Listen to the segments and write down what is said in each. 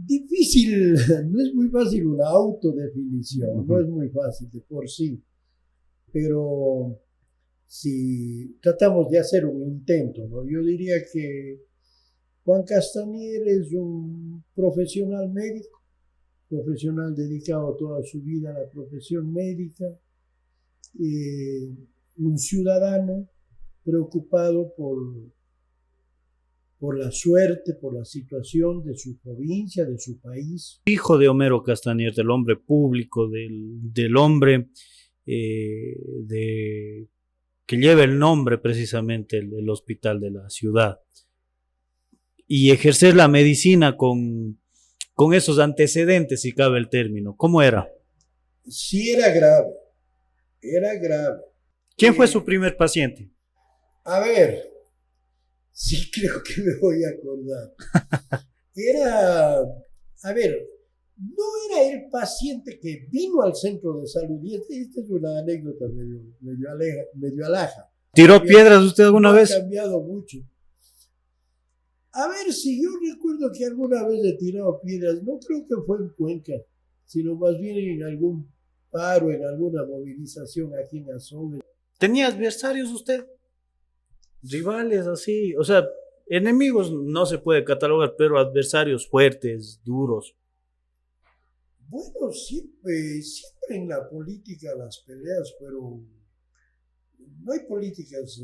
Difícil, no es muy fácil una autodefinición, no es muy fácil de por sí, pero si tratamos de hacer un intento, ¿no? Yo diría que Juan Castañer es un profesional médico, profesional dedicado toda su vida a la profesión médica, eh, un ciudadano preocupado por la suerte, por la situación de su provincia, de su país. Hijo de Homero Castañer, del hombre público, del hombre que lleva el nombre precisamente el hospital de la ciudad. Y ejercer la medicina con esos antecedentes, si cabe el término. ¿Cómo era? Sí, era grave, era grave. ¿Quién fue su primer paciente? A ver, sí creo que me voy a acordar. A ver, no era el paciente que vino al centro de salud, y esta es una anécdota medio alaja. ¿Tiró piedras usted alguna vez? Ha cambiado mucho. A ver, si yo recuerdo que alguna vez he tirado piedras, no creo que fue en Cuenca, sino más bien en algún paro, en alguna movilización aquí en Azogues. ¿Tenía adversarios usted? Rivales así, o sea, enemigos no se puede catalogar, pero adversarios fuertes, duros. Bueno, siempre en la política las peleas, pero no hay políticas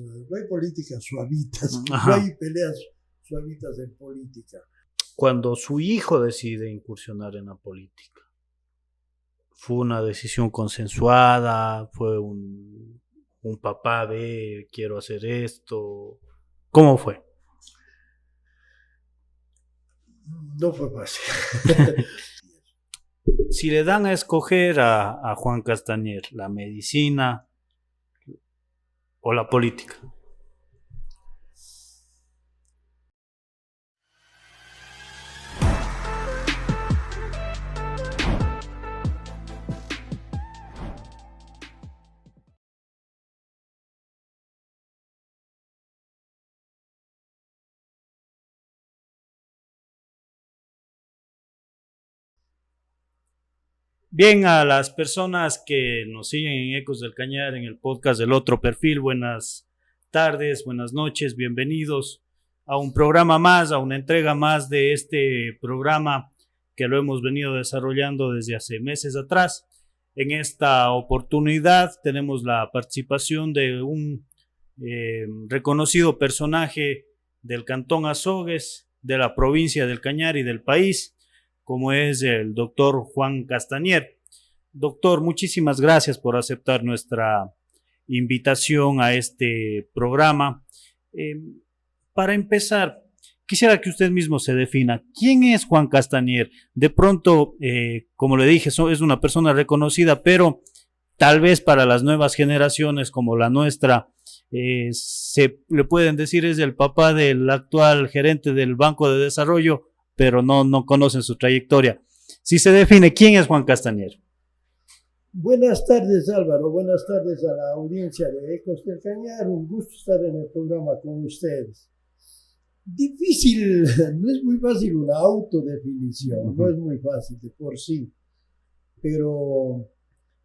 suavitas, Ajá. no hay peleas suavitas en política. Cuando su hijo decide incursionar en la política, ¿fue una decisión consensuada? ¿Fue un papá de quiero hacer esto? ¿Cómo fue? No fue fácil. Si le dan a escoger a Juan Castañer, la medicina o la política. Bien, a las personas que nos siguen en Ecos del Cañar, en el podcast del Otro Perfil, buenas tardes, buenas noches, bienvenidos a un programa más, a una entrega más de este programa que lo hemos venido desarrollando desde hace meses atrás. En esta oportunidad tenemos la participación de un reconocido personaje del Cantón Azogues, de la provincia del Cañar y del país, como es el doctor Juan Castañer. Doctor, muchísimas gracias por aceptar nuestra invitación a este programa. Para empezar, quisiera que usted mismo se defina. ¿Quién es Juan Castañer? De pronto, como le dije, es una persona reconocida, pero tal vez para las nuevas generaciones como la nuestra, se le pueden decir es el papá del actual gerente del Banco de Desarrollo, pero no conocen su trayectoria. Si se define, ¿quién es Juan Castañer? Buenas tardes, Álvaro. Buenas tardes a la audiencia de Ecos del Cañar. Un gusto estar en el programa con ustedes. Difícil, no es muy fácil una autodefinición, no es muy fácil de por sí, pero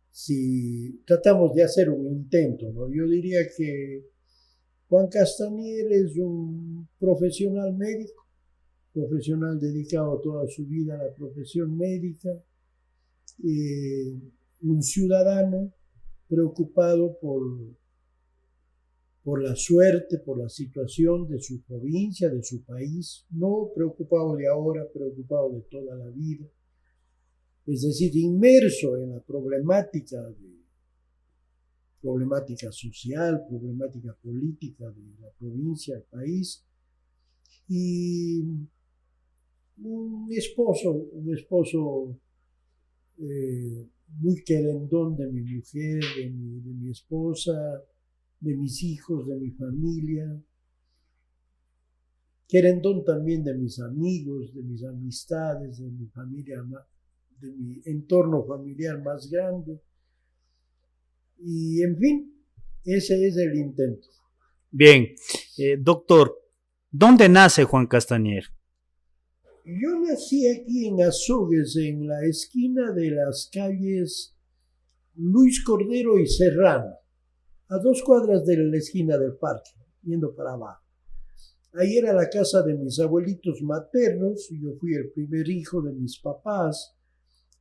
si tratamos de hacer un intento, ¿no? Yo diría que Juan Castañer es un profesional médico, profesional dedicado toda su vida a la profesión médica, un ciudadano preocupado por la suerte, por la situación de su provincia, de su país, no preocupado de ahora, preocupado de toda la vida, es decir, inmerso en la problemática social, problemática política de la provincia, el país, y un esposo muy querendón de mi mujer, de mi esposa, de mis hijos, de mi familia, querendón también de mis amigos, de mis amistades, de mi familia, de mi entorno familiar más grande. Y en fin, ese es el intento. Bien, doctor, ¿dónde nace Juan Castañer? Yo nací aquí en Azogues, en la esquina de las calles Luis Cordero y Serrano, a 2 cuadras de la esquina del parque, yendo para abajo. Ahí era la casa de mis abuelitos maternos, yo fui el primer hijo de mis papás,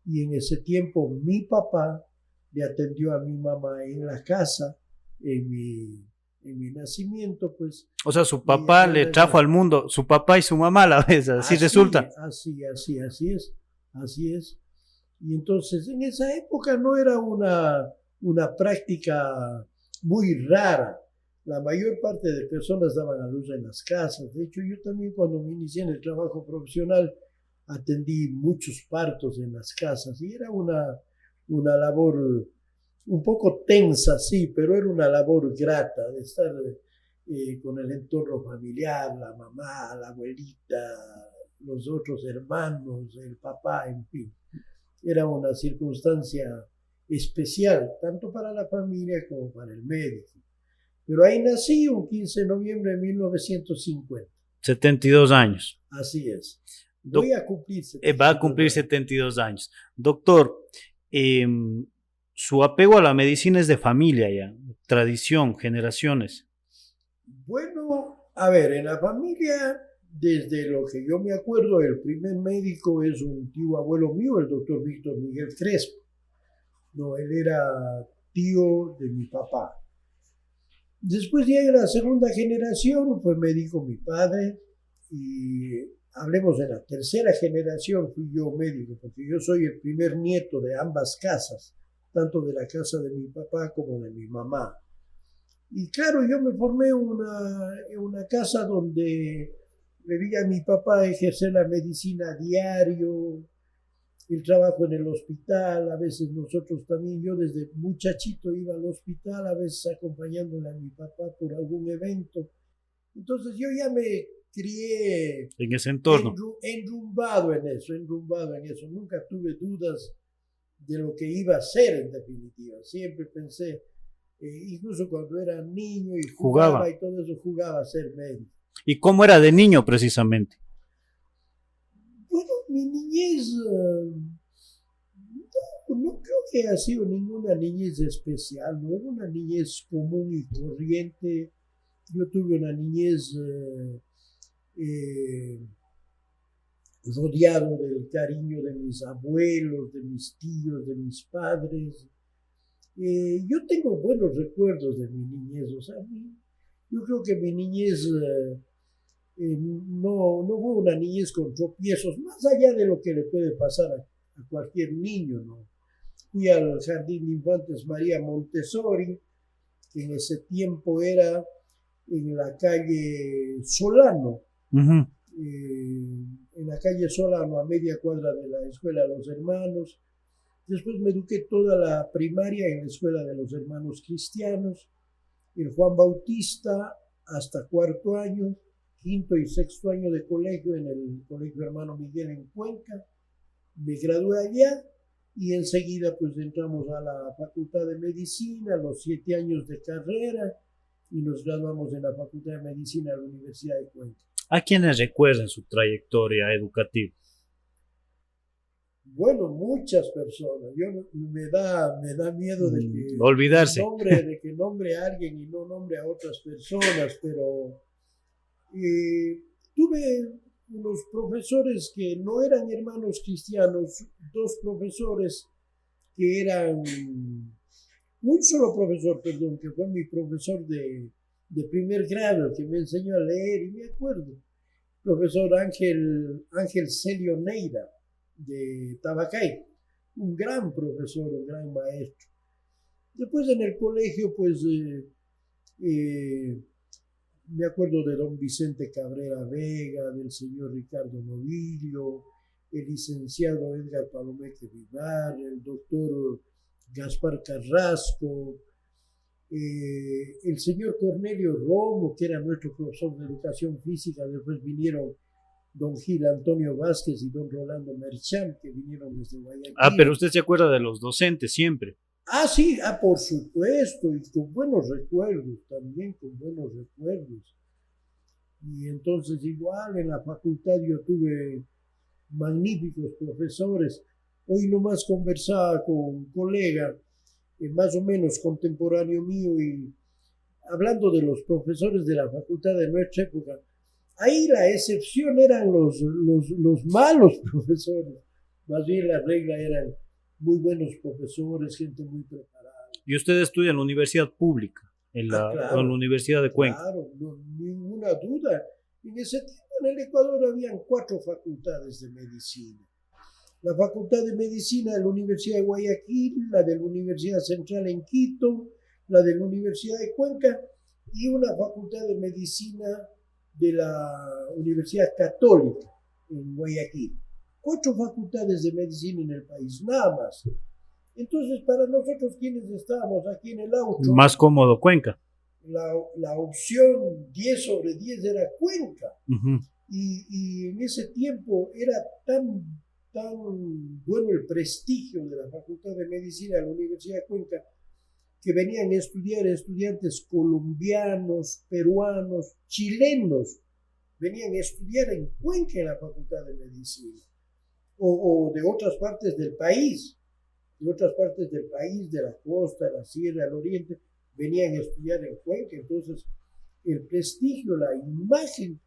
y en ese tiempo mi papá le atendió a mi mamá en la casa, en mi nacimiento, pues. O sea, su papá le trajo al mundo, su papá y su mamá a la vez, así resulta. Así es. Y entonces en esa época no era una práctica muy rara. La mayor parte de personas daban a luz en las casas. De hecho, yo también cuando me inicié en el trabajo profesional atendí muchos partos en las casas y era una labor un poco tensa, sí, pero era una labor grata de estar con el entorno familiar, la mamá, la abuelita, los otros hermanos, el papá, en fin. Era una circunstancia especial, tanto para la familia como para el médico. Pero ahí nací un 15 de noviembre de 1950. 72 años. Así es. Voy a cumplir 72 va a cumplir 72 años. Doctor, su apego a la medicina es de familia ya, tradición, generaciones. Bueno, a ver, en la familia, desde lo que yo me acuerdo, el primer médico es un tío abuelo mío, el doctor Víctor Miguel Crespo. No, él era tío de mi papá. Después ya en la segunda generación fue médico mi padre y hablemos de la tercera generación, fui yo médico, porque yo soy el primer nieto de ambas casas, tanto de la casa de mi papá como de mi mamá. Y claro, yo me formé en una casa donde veía a mi papá ejercer la medicina a diario, el trabajo en el hospital, a veces nosotros también, yo desde muchachito iba al hospital, a veces acompañándole a mi papá por algún evento. Entonces yo ya me crié en ese entorno, enrumbado en eso. Nunca tuve dudas de lo que iba a ser en definitiva. Siempre pensé, incluso cuando era niño y jugaba y todo eso, jugaba a ser médico. ¿Y cómo era de niño precisamente? Bueno, mi niñez, no creo que haya sido ninguna niñez especial, no era una niñez común y corriente. Yo tuve una niñez rodeado del cariño de mis abuelos, de mis tíos, de mis padres. Yo tengo buenos recuerdos de mi niñez, o sea, yo creo que mi niñez no fue una niñez con tropiezos, más allá de lo que le puede pasar a cualquier niño, ¿no? Fui al Jardín de Infantes María Montessori, que en ese tiempo era en la calle Solano, en la calle Solano, a media cuadra de la Escuela de los Hermanos. Después me eduqué toda la primaria en la Escuela de los Hermanos Cristianos, el Juan Bautista hasta cuarto año, quinto y sexto año de colegio en el Colegio Hermano Miguel en Cuenca. Me gradué allá y enseguida pues entramos a la Facultad de Medicina, los 7 años de carrera, y nos graduamos en la Facultad de Medicina de la Universidad de Cuenca. ¿A quiénes recuerdan su trayectoria educativa? Bueno, muchas personas. Me da miedo de que olvidarse. De que nombre a alguien y no nombre a otras personas, pero tuve unos profesores que no eran hermanos cristianos, 2 profesores que eran, un solo profesor, perdón, que fue mi profesor de primer grado, que me enseñó a leer, y me acuerdo, profesor Ángel Celio Neira, de Tabacay, un gran profesor, un gran maestro. Después en el colegio, pues, me acuerdo de don Vicente Cabrera Vega, del señor Ricardo Novillo, el licenciado Edgar Palomeque Vivar, el doctor Gaspar Carrasco, el señor Cornelio Romo, que era nuestro profesor de educación física. Después vinieron don Gil Antonio Vázquez y don Rolando Merchán, que vinieron desde Guayaquil. Pero usted se acuerda de los docentes siempre. Sí, por supuesto, y con buenos recuerdos, también con buenos recuerdos. Y entonces igual en la facultad yo tuve magníficos profesores. Hoy nomás conversaba con un colega, más o menos contemporáneo mío, y hablando de los profesores de la facultad de nuestra época, ahí la excepción eran los malos profesores. Más bien la regla eran muy buenos profesores, gente muy preparada. Y usted estudia en la universidad pública, Claro, en la Universidad de Cuenca. claro, no, ninguna duda. En ese tiempo en el Ecuador habían 4 facultades de medicina. La Facultad de Medicina de la Universidad de Guayaquil, la de la Universidad Central en Quito, la de la Universidad de Cuenca y una Facultad de Medicina de la Universidad Católica en Guayaquil. 8 facultades de medicina en el país, nada más. Entonces, para nosotros quienes estábamos aquí en el auto, Más cómodo Cuenca. la opción 10 sobre 10 era Cuenca. Uh-huh. Y en ese tiempo era tan bueno el prestigio de la Facultad de Medicina de la Universidad de Cuenca, que venían a estudiar estudiantes colombianos, peruanos, chilenos, venían a estudiar en Cuenca en la Facultad de Medicina, o de otras partes del país, de la costa, de la sierra, del oriente, venían a estudiar en Cuenca. Entonces, el prestigio, la imagen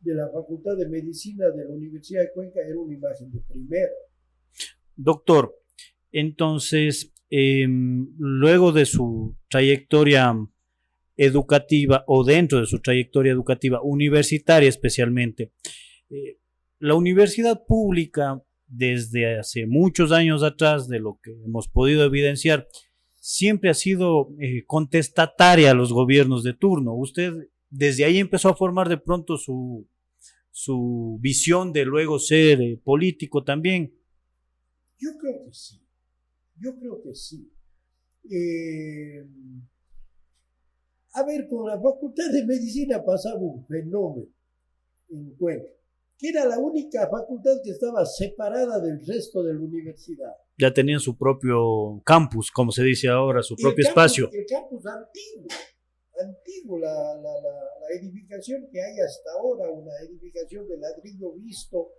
de la Facultad de Medicina de la Universidad de Cuenca era una imagen de primera. Doctor, entonces, luego de su trayectoria educativa o dentro de su trayectoria educativa, universitaria especialmente, la universidad pública, desde hace muchos años atrás, de lo que hemos podido evidenciar, siempre ha sido contestataria a los gobiernos de turno. Usted desde ahí empezó a formar de pronto su visión de luego ser político también. Yo creo que sí. A ver, con la Facultad de Medicina pasaba un fenómeno en Cuenca, que era la única facultad que estaba separada del resto de la universidad. Ya tenían su propio campus, como se dice ahora, su propio espacio. El campus antiguo, la edificación que hay hasta ahora, una edificación de ladrillo visto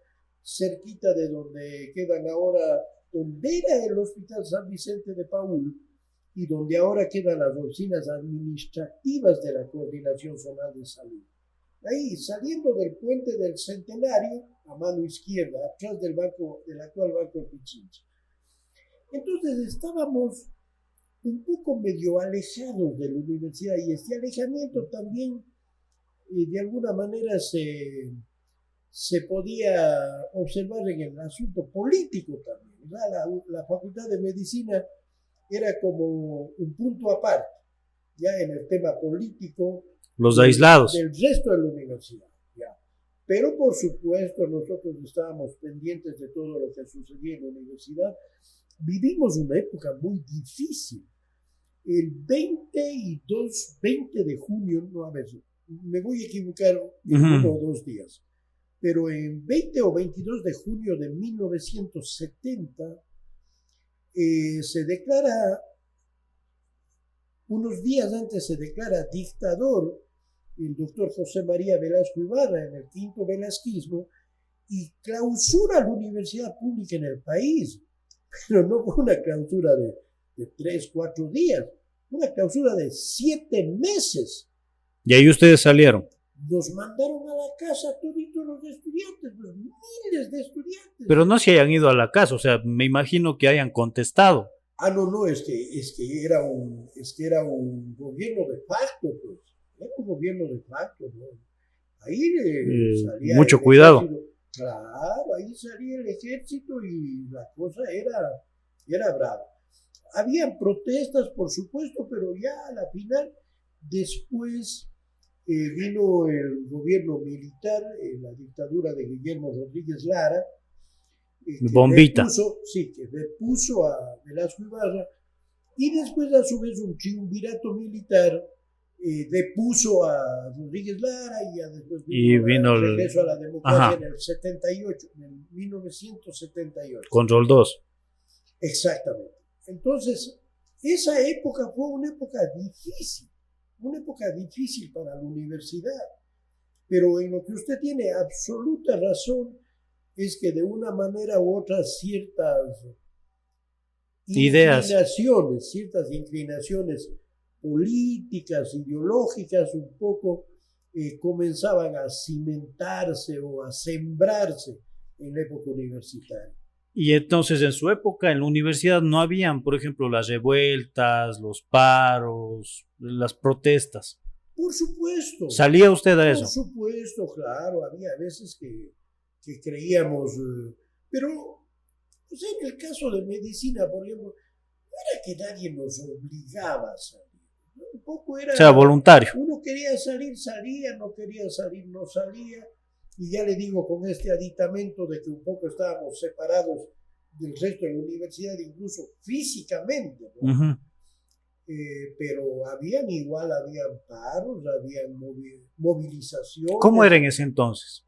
cerquita de donde quedan ahora, donde era el Hospital San Vicente de Paúl y donde ahora quedan las oficinas administrativas de la Coordinación Zonal de Salud. Ahí, saliendo del puente del Centenario, a mano izquierda, atrás del actual Banco Pichincha. Entonces estábamos un poco medio alejados de la universidad, y este alejamiento también de alguna manera se podía observar en el asunto político también. La Facultad de Medicina era como un punto aparte, ya en el tema político, los aislados del resto de la universidad. Ya. Pero por supuesto nosotros estábamos pendientes de todo lo que sucedía en la universidad. Vivimos una época muy difícil. El 20 de junio, no, a ver, me voy a equivocar en 1 o 2 días, pero en 20 o 22 de junio de 1970 se declara, unos días antes se declara dictador el doctor José María Velasco Ibarra en el quinto velasquismo y clausura la universidad pública en el país. Pero no fue una clausura de 3, 4 días, una clausura de 7 meses. Y ahí ustedes salieron. Nos mandaron a la casa toditos los estudiantes, los miles de estudiantes. Pero no se hayan ido a la casa, o sea, me imagino que hayan contestado. No, es que era un gobierno de facto, pues. Era un gobierno de facto, ¿no? Ahí salía mucho cuidado. Claro, ahí salía el ejército y la cosa era brava. Habían protestas, por supuesto, pero ya a la final, después vino el gobierno militar, la dictadura de Guillermo Rodríguez Lara, Bombita. Que depuso a Velasco Ibarra, y después a su vez un triunvirato militar depuso a Rodríguez Lara, y ya después vino el regreso a la democracia en el 78, en 1978. Control 2. Exactamente. Entonces, esa época fue una época difícil para la universidad, pero en lo que usted tiene absoluta razón, es que de una manera u otra ciertas ideas, ciertas inclinaciones políticas, ideológicas, un poco comenzaban a cimentarse o a sembrarse en la época universitaria. y entonces en su época en la universidad no habían, por ejemplo, las revueltas, los paros, las protestas. Por supuesto. ¿Salía usted a eso? Por supuesto, claro, había veces que creíamos, pero o sea, en el caso de medicina, por ejemplo, no era que nadie nos obligaba a salir. ¿No? Un poco era... O sea, voluntario. Uno quería salir, salía, no quería salir, no salía. Y ya le digo, con este aditamento de que un poco estábamos separados del resto de la universidad, incluso físicamente, ¿no? Uh-huh. Pero habían paros, habían movilizaciones. ¿Cómo era en ese entonces?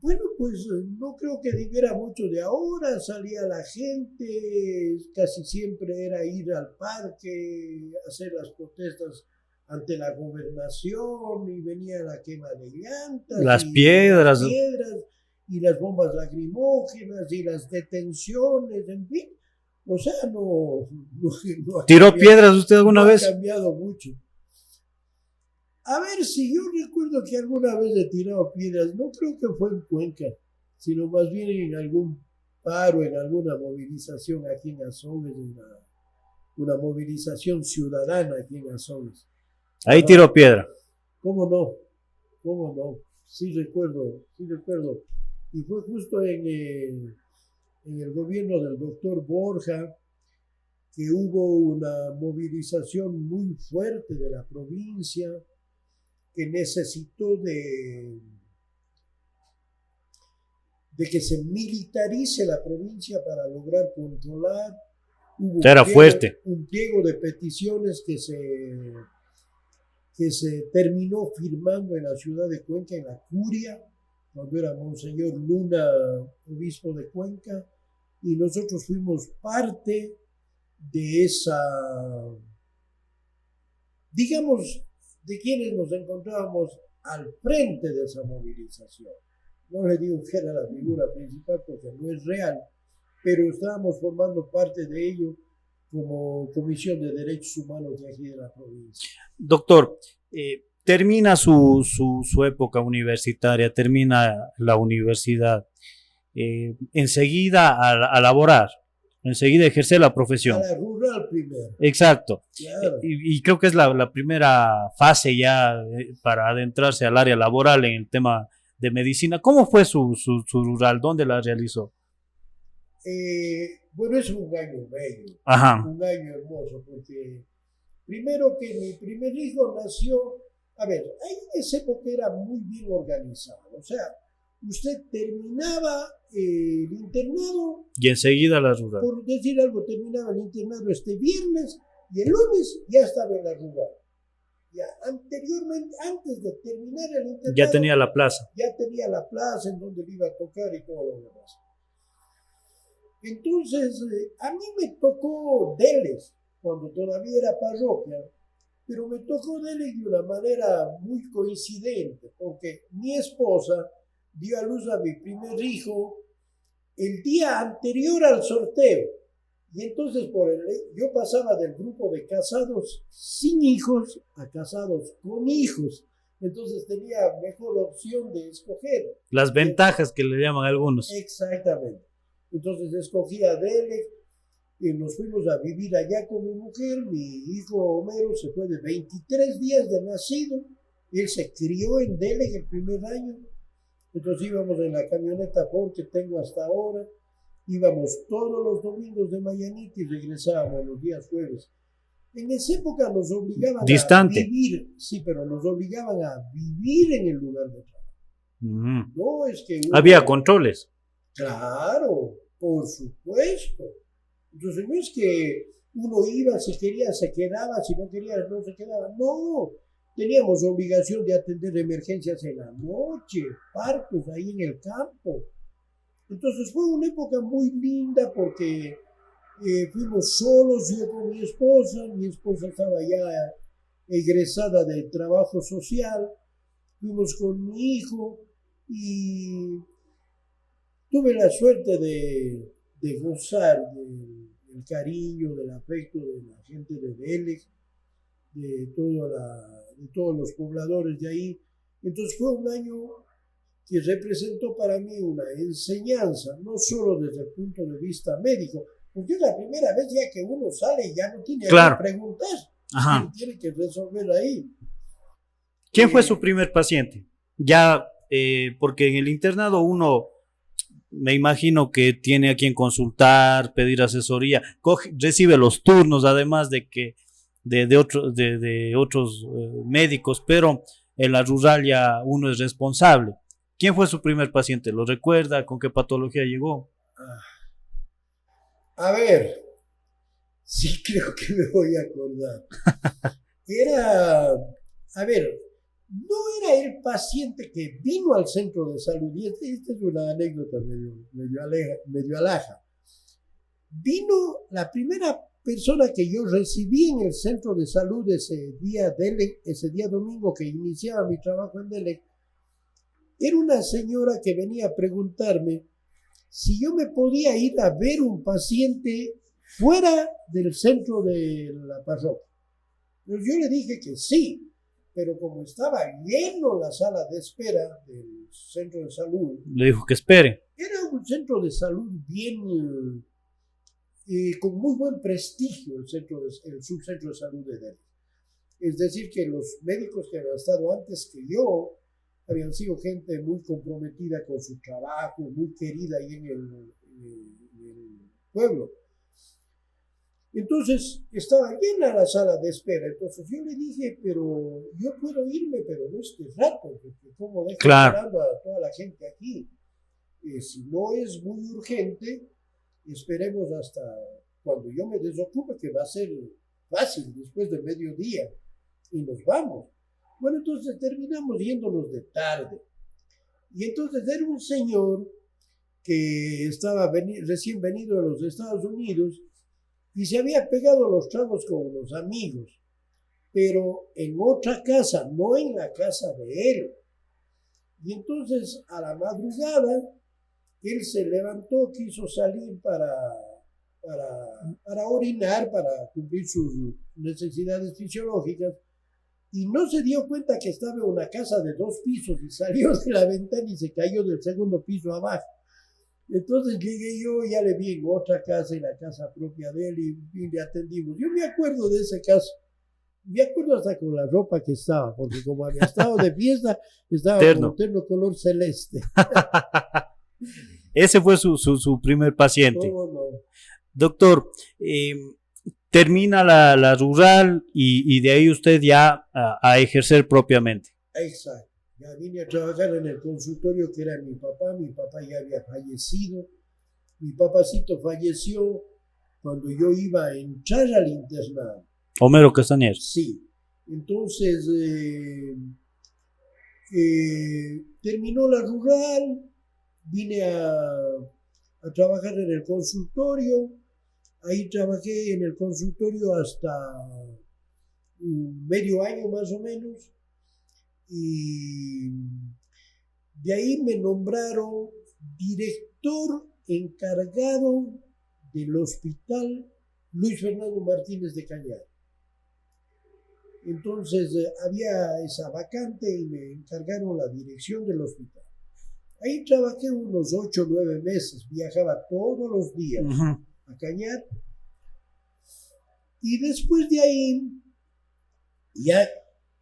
Bueno, pues no creo que difiera mucho de ahora. Salía la gente, casi siempre era ir al parque, hacer las protestas ante la gobernación, y venía la quema de llantas, las piedras y las bombas lacrimógenas y las detenciones, en fin. O sea, no ¿Tiró piedras usted alguna vez? Ha cambiado mucho. A ver, si yo recuerdo que alguna vez he tirado piedras, no creo que fue en Cuenca, sino más bien en algún paro, en alguna movilización aquí en Azogues, una movilización ciudadana aquí en Azogues. Ahí tiró piedra. ¿Cómo no? Sí recuerdo. Y fue justo en el gobierno del doctor Borja, que hubo una movilización muy fuerte de la provincia, que necesitó de que se militarice la provincia para lograr controlar. Era fuerte. Un pliego de peticiones que se terminó firmando en la ciudad de Cuenca, en la curia, cuando era Monseñor Luna, obispo de Cuenca, y nosotros fuimos parte de esa, digamos, de quienes nos encontrábamos al frente de esa movilización. No le digo que era la figura principal porque no es real, pero estábamos formando parte de ello como Comisión de Derechos Humanos de aquí de la provincia. Doctor, termina su época universitaria, termina la universidad, enseguida a laborar, enseguida ejercer la profesión. A la rural primero. Exacto. Claro. Y creo que es la primera fase ya para adentrarse al área laboral en el tema de medicina. ¿Cómo fue su rural? ¿Dónde la realizó? Bueno, es un año bello. Ajá. Un año hermoso, porque primero que mi primer hijo nació, a ver, ahí en esa época era muy bien organizado. O sea, usted terminaba el internado. Y enseguida la rural. Por decir algo, terminaba el internado este viernes y el lunes ya estaba en la rural. Ya anteriormente, antes de terminar el internado, ya tenía la plaza. Ya tenía la plaza en donde le iba a tocar y todo lo demás. Entonces, a mí me tocó Deles, cuando todavía era parroquia, pero me tocó Deles de una manera muy coincidente, porque mi esposa dio a luz a mi primer hijo el día anterior al sorteo. Y entonces yo pasaba del grupo de casados sin hijos a casados con hijos. Entonces tenía mejor opción de escoger. Las ventajas que le llaman algunos. Exactamente. Entonces escogí a Delec y nos fuimos a vivir allá con mi mujer. Mi hijo Homero se fue de 23 días de nacido. Él se crió en Delec el primer año. Entonces íbamos en la camioneta Ford que tengo hasta ahora. Íbamos todos los domingos de mañanita y regresábamos los días jueves. En esa época nos obligaban a vivir, sí, pero nos obligaban a vivir en el lugar de trabajo. No es que había controles. Claro, por supuesto. Entonces no es que uno iba, si quería se quedaba, si no quería no se quedaba. No, teníamos obligación de atender emergencias en la noche, partos ahí en el campo. Entonces fue una época muy linda porque fuimos solos, yo con mi esposa estaba ya egresada de trabajo social, fuimos con mi hijo y tuve la suerte de gozar del cariño, del afecto de la gente de Vélez, de todos los pobladores de ahí. Entonces fue un año que representó para mí una enseñanza, no solo desde el punto de vista médico, porque es la primera vez ya que uno sale y ya no tiene Claro. que preguntar, Ajá. tiene que resolver ahí. ¿Quién fue su primer paciente? Ya, porque en el internado uno, me imagino que tiene a quien consultar, pedir asesoría, recibe los turnos, además de que de otros médicos, pero en la rural ya uno es responsable. ¿Quién fue su primer paciente? ¿Lo recuerda? ¿Con qué patología llegó? A ver, sí creo que me voy a acordar. A ver, no era el paciente que vino al centro de salud, y esta es una anécdota medio alhaja. Vino la primera persona que yo recibí en el centro de salud ese día domingo que iniciaba mi trabajo en Delec. Era una señora que venía a preguntarme si yo me podía ir a ver un paciente fuera del centro de la parroquia. Pues yo le dije que sí, pero como estaba lleno la sala de espera del centro de salud, le dijo que espere. Era un centro de salud bien, con muy buen prestigio el subcentro de salud de Delhi. Es decir, que los médicos que habían estado antes que yo habían sido gente muy comprometida con su trabajo, muy querida ahí en el pueblo. Entonces estaba llena la sala de espera. Entonces yo le dije, pero yo puedo irme, pero no este rato, porque como dejo esperando a toda la gente aquí. Si no es muy urgente, esperemos hasta cuando yo me desocupe, que va a ser fácil, después del mediodía, y nos vamos. Bueno, entonces terminamos yéndonos de tarde. Y entonces era un señor que estaba recién venido de los Estados Unidos y se había pegado los tragos con los amigos, pero en otra casa, no en la casa de él. Y entonces a la madrugada él se levantó, quiso salir para orinar, para cumplir sus necesidades fisiológicas, y no se dio cuenta que estaba en una casa de 2 pisos y salió de la ventana y se cayó del segundo piso abajo. Entonces llegué yo, ya le vi en otra casa, en la casa propia de él, y le atendimos. Yo me acuerdo de ese caso. Me acuerdo hasta con la ropa que estaba, porque como había estado de fiesta, estaba con terno color celeste. Ese fue su primer paciente. No. Doctor, termina la rural y de ahí usted ya a ejercer propiamente. Exacto. Ya vine a trabajar en el consultorio que era mi papá ya había fallecido, mi papacito falleció cuando yo iba a entrar al internado. Homero Castañer. Sí, entonces terminó la rural, vine a trabajar en el consultorio, ahí trabajé en el consultorio hasta medio año más o menos. Y de ahí me nombraron director encargado del hospital Luis Fernando Martínez de Cañar. Entonces había esa vacante y me encargaron la dirección del hospital. Ahí trabajé unos 8 o 9 meses, viajaba todos los días a Cañar. Y después de ahí ya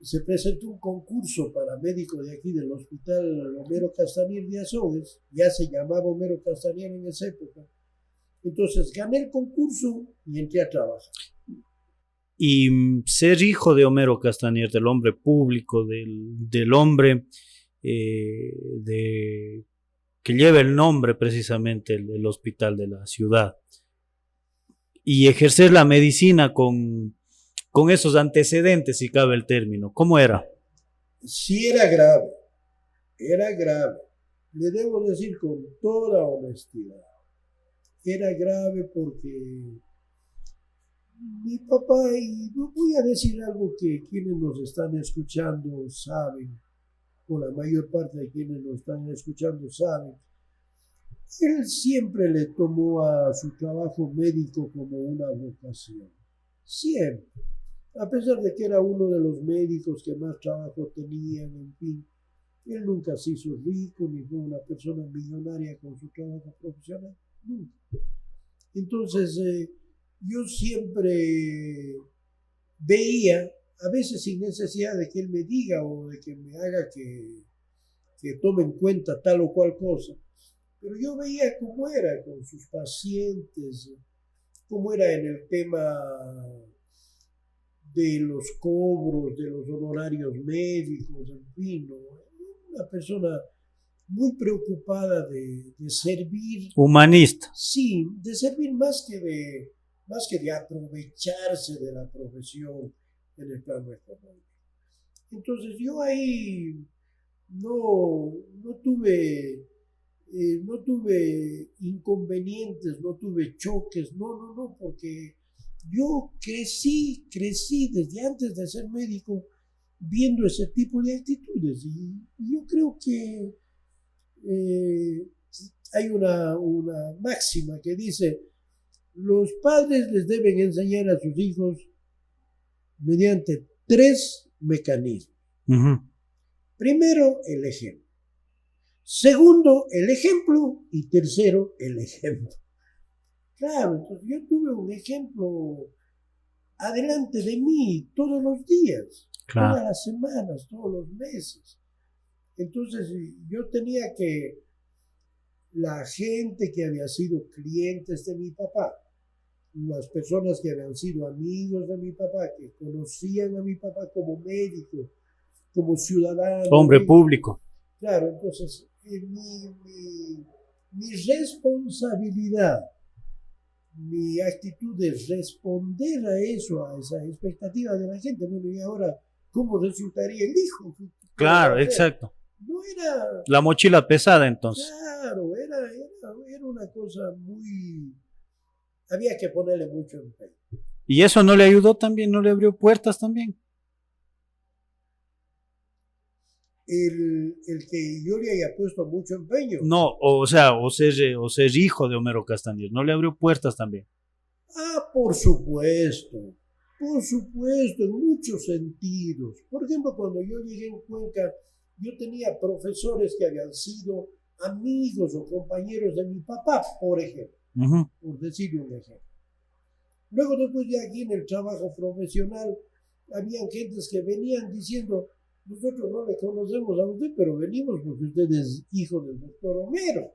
se presentó un concurso para médico de aquí del hospital Homero Castañer de Azogues, ya se llamaba Homero Castañer en esa época. Entonces gané el concurso y entré a trabajar. Y ser hijo de Homero Castañer, del hombre público, del hombre que lleva el nombre precisamente el hospital de la ciudad, y ejercer la medicina con esos antecedentes, si cabe el término, ¿cómo era? Sí, era grave, le debo decir con toda honestidad, era grave porque mi papá, y voy a decir algo que quienes nos están escuchando saben, o la mayor parte de quienes nos están escuchando saben, Él siempre le tomó a su trabajo médico como una vocación, siempre. A pesar de que era uno de los médicos que más trabajo tenían, en fin, él nunca se hizo rico ni fue una persona millonaria con su trabajo profesional, nunca. Entonces, yo siempre veía, a veces sin necesidad de que él me diga o de que me haga que tome en cuenta tal o cual cosa, pero yo veía cómo era con sus pacientes, cómo era en el tema de los cobros, de los honorarios médicos, en fin, ¿no? Una persona muy preocupada de servir. Humanista. Sí, de servir más que de aprovecharse de la profesión en el plano económico. Entonces yo ahí no tuve inconvenientes, no tuve choques, no, porque yo crecí desde antes de ser médico viendo ese tipo de actitudes y yo creo que hay una máxima que dice, los padres les deben enseñar a sus hijos mediante 3 mecanismos. Uh-huh. Primero, el ejemplo. Segundo, el ejemplo. Y tercero, el ejemplo. Claro, entonces yo tuve un ejemplo adelante de mí todos los días, claro, todas las semanas, todos los meses. Entonces yo tenía que la gente que había sido clientes de mi papá, las personas que habían sido amigos de mi papá, que conocían a mi papá como médico, como ciudadano. Hombre público. Claro, entonces mi responsabilidad, mi actitud de responder a eso, a esa expectativa de la gente. Bueno, y ahora, ¿cómo resultaría el hijo? Claro, exacto. No era... La mochila pesada, entonces. Claro, era una cosa muy... Había que ponerle mucho empeño. ¿Y eso no le ayudó también? ¿No le abrió puertas también? El que yo le haya puesto mucho empeño. No, o ser hijo de Homero Castañer, ¿no le abrió puertas también? Ah, por supuesto, en muchos sentidos. Por ejemplo, cuando yo llegué en Cuenca, yo tenía profesores que habían sido amigos o compañeros de mi papá, por ejemplo, uh-huh, por decirle un ejemplo. Luego, después ya aquí en el trabajo profesional, habían gentes que venían diciendo, nosotros no le conocemos a usted, pero venimos porque usted es hijo del doctor Homero.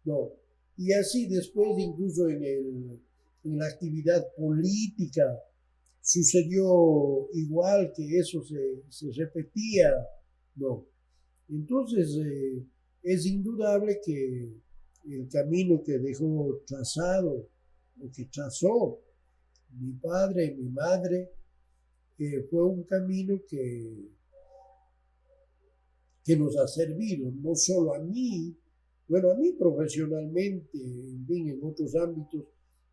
No. Y así después, incluso en la actividad política, sucedió igual, que eso se repetía. No. Entonces, es indudable que el camino que dejó trazado, o que trazó mi padre y mi madre, fue un camino que nos ha servido, no solo a mí, bueno, a mí profesionalmente, en otros ámbitos,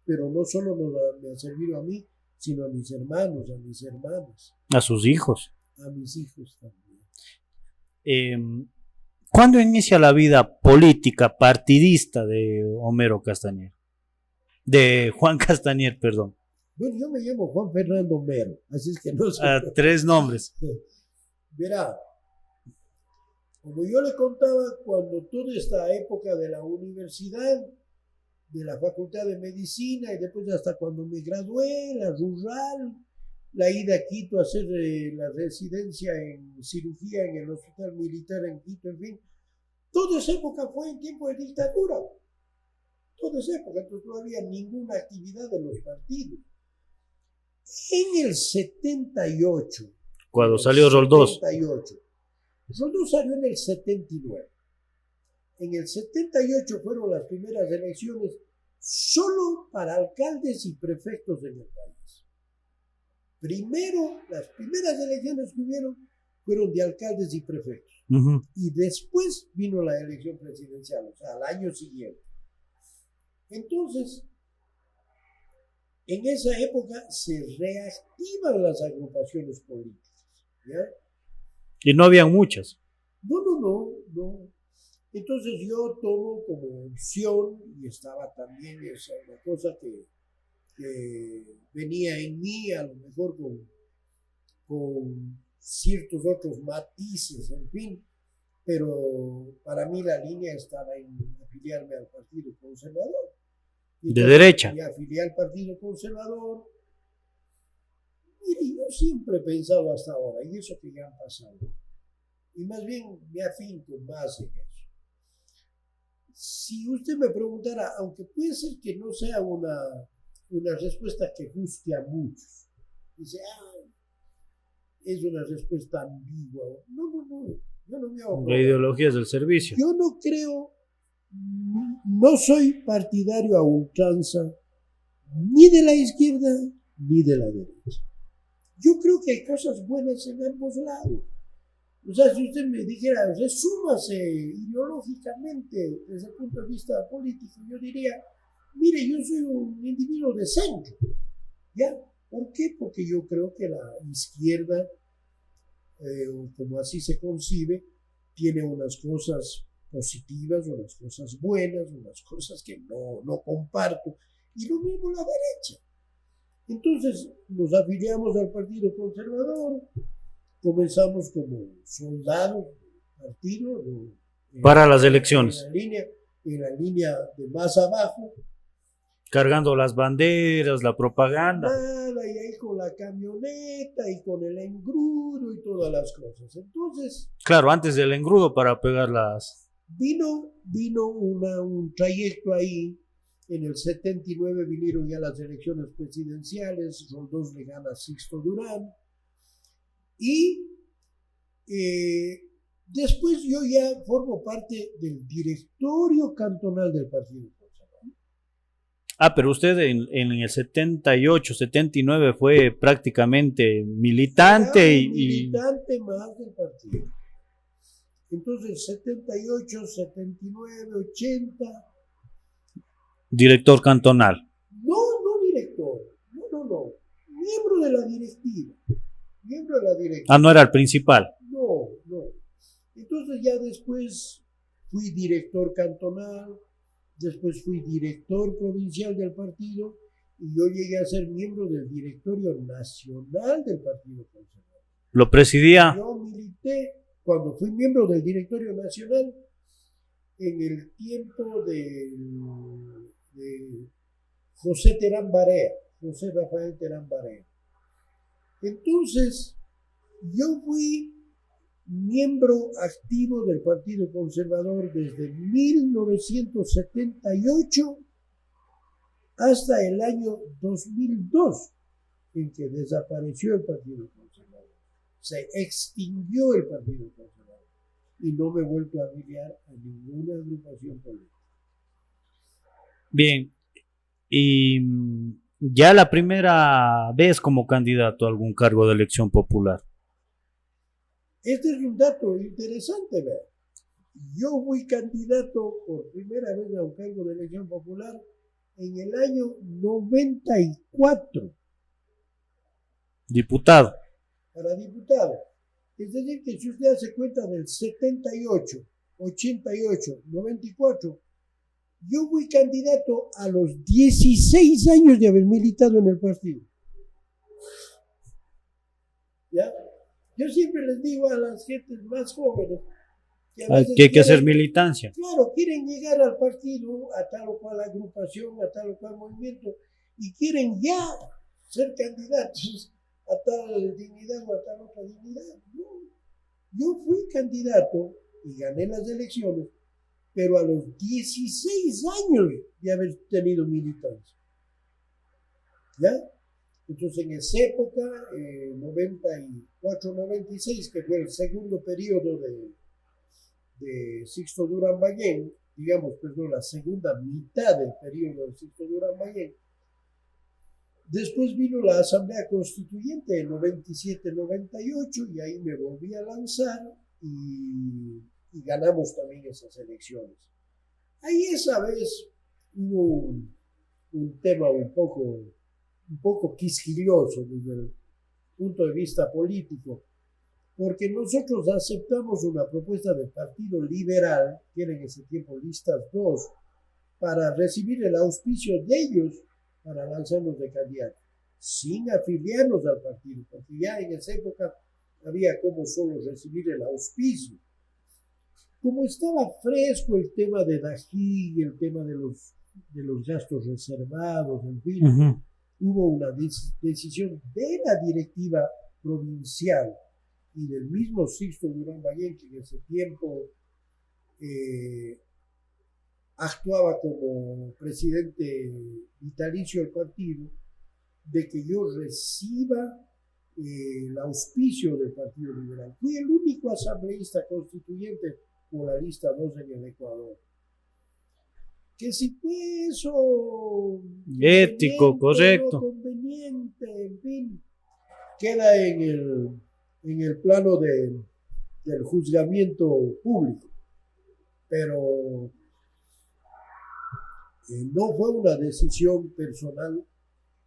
pero no solo me ha servido a mí, sino a mis hermanos, a mis hermanas. A sus hijos. A mis hijos también. ¿Cuándo inicia la vida política partidista de Homero Castañer? De Juan Castañer, perdón. Bueno, yo me llamo Juan Fernando Homero, así es que no sé. 3 nombres. Verá, como yo le contaba, cuando toda esta época de la universidad, de la Facultad de Medicina, y después hasta cuando me gradué, la rural, la ida a Quito a hacer la residencia en cirugía en el Hospital Militar en Quito, en fin, toda esa época fue en tiempo de dictadura. Toda esa época, entonces no había ninguna actividad de los partidos. En el 78, cuando salió Roldós. Roldós salió en el 79. En el 78 fueron las primeras elecciones solo para alcaldes y prefectos en el país. Primero, las primeras elecciones que hubieron fueron de alcaldes y prefectos. Uh-huh. Y después vino la elección presidencial, o sea, al año siguiente. Entonces, en esa época se reactivan las agrupaciones políticas, ¿ya? Y no habían muchas. No. Entonces yo tomo como opción, y estaba también esa una cosa que venía en mí, a lo mejor con ciertos otros matices, en fin, pero para mí la línea estaba en afiliarme al Partido Conservador. Y de derecha. me afilié al Partido Conservador. Mire, yo siempre he pensado hasta ahora, y eso que ya han pasado, y más bien me afinco más en eso. Si usted me preguntara, aunque puede ser que no sea una respuesta que guste a muchos, dice, es una respuesta ambigua. No, yo no me hago. La ideología es del servicio. Yo no creo, no soy partidario a ultranza ni de la izquierda ni de la derecha. Yo creo que hay cosas buenas en ambos lados. O sea, si usted me dijera, resúmase ideológicamente desde el punto de vista político, yo diría, mire, yo soy un individuo de centro. ¿Ya? ¿Por qué? Porque yo creo que la izquierda, como así se concibe, tiene unas cosas positivas, unas cosas buenas, unas cosas que no comparto. Y lo mismo la derecha. Entonces nos afiliamos al Partido Conservador, comenzamos como soldados del partido. Para las elecciones. En la línea de más abajo. Cargando las banderas, la propaganda. Nada, y ahí con la camioneta y con el engrudo y todas las cosas. Entonces. Claro, antes del engrudo para pegar las. Vino un trayecto ahí. En el 79 vinieron ya las elecciones presidenciales. Roldós le gana a Sixto Durán. Y después yo ya formo parte del directorio cantonal del Partido Conservador. Pero usted en el 78, 79 fue prácticamente militante militante más del partido. Entonces 78, 79, 80. Director cantonal. No director. No. Miembro de la directiva. No era el principal. No. Entonces ya después fui director cantonal, después fui director provincial del partido y yo llegué a ser miembro del directorio nacional del Partido Conservador. ¿Lo presidía? Yo milité, cuando fui miembro del directorio nacional, en el tiempo de José Rafael Terán Barea. Entonces, yo fui miembro activo del Partido Conservador desde 1978 hasta el año 2002, en que desapareció el Partido Conservador. Se extinguió el Partido Conservador y no me he vuelto a afiliar a ninguna agrupación política. Bien, y ya la primera vez como candidato a algún cargo de elección popular. Este es un dato interesante, ¿verdad? Yo fui candidato por primera vez a un cargo de elección popular en el año 94. Diputado. Para diputado. Es decir, que si usted hace cuenta del 78, 88, 94, yo fui candidato a los 16 años de haber militado en el partido. ¿Ya? Yo siempre les digo a las gentes más jóvenes que hay que hacer militancia. Claro, quieren llegar al partido, a tal o cual agrupación, a tal o cual movimiento, y quieren ya ser candidatos a tal dignidad o a tal otra dignidad. No. Yo fui candidato y gané las elecciones, pero a los 16 años de haber tenido militancia. ¿Ya? Entonces en esa época, 94-96, que fue el segundo periodo de Sixto Durán Ballén, la segunda mitad del periodo de Sixto Durán Ballén, después vino la Asamblea Constituyente en 97-98 y ahí me volví a lanzar y ganamos también esas elecciones. Ahí esa vez hubo un tema un poco quisquilloso desde el punto de vista político, porque nosotros aceptamos una propuesta del Partido Liberal, que era en ese tiempo Listas 2, para recibir el auspicio de ellos para lanzarnos de candidato, sin afiliarnos al partido, porque ya en esa época había como solo recibir el auspicio. Como estaba fresco el tema de Dají, el tema de los gastos reservados, en fin, hubo una decisión de la directiva provincial y del mismo Sixto Durán Ballén, que en ese tiempo actuaba como presidente vitalicio del partido, de que yo reciba el auspicio del Partido Liberal. Fui el único asambleísta constituyente por la lista 2 en el Ecuador. Que si fue eso ético, correcto, no conveniente, en fin, queda en el plano del juzgamiento público. Pero no fue una decisión personal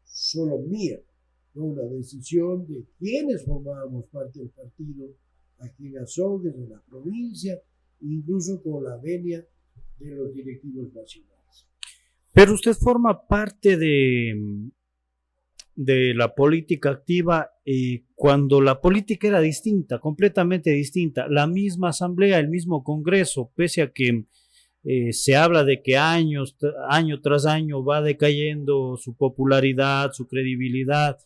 solo mía, fue una decisión de quienes formábamos parte del partido aquí en Azogues, en la provincia, incluso con la venia de los directivos nacionales. Pero usted forma parte de la política activa cuando la política era distinta, completamente distinta. La misma asamblea, el mismo congreso, pese a que se habla de que año tras año va decayendo su popularidad, su credibilidad.